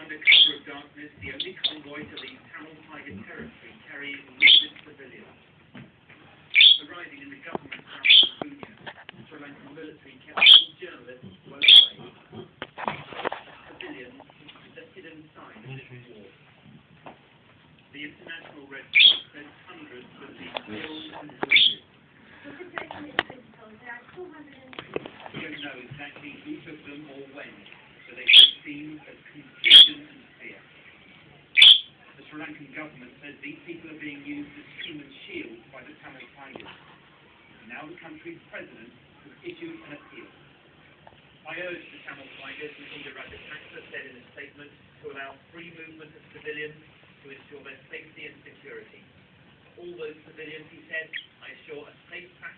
under cover of darkness, the only convoy to leave Tamil Tiger territory carrying wounded civilians. Arriving in the government house of Budgie, the Sri Lankan military kept all journalists well away. Civilians conducted inside this war. The International Red Cross said hundreds have been killed and wounded. We don't know exactly who took them or when, but they seem as confusion and fear. The Sri Lankan government says these people are being used as human shields by the Tamil Tigers. Now the country's president has issued an appeal. I urge the Tamil Tigers, Mr. Rajapaksa said in a statement, to allow free movement of civilians to ensure their safety and security. For all those civilians, he said, I assure a safe passage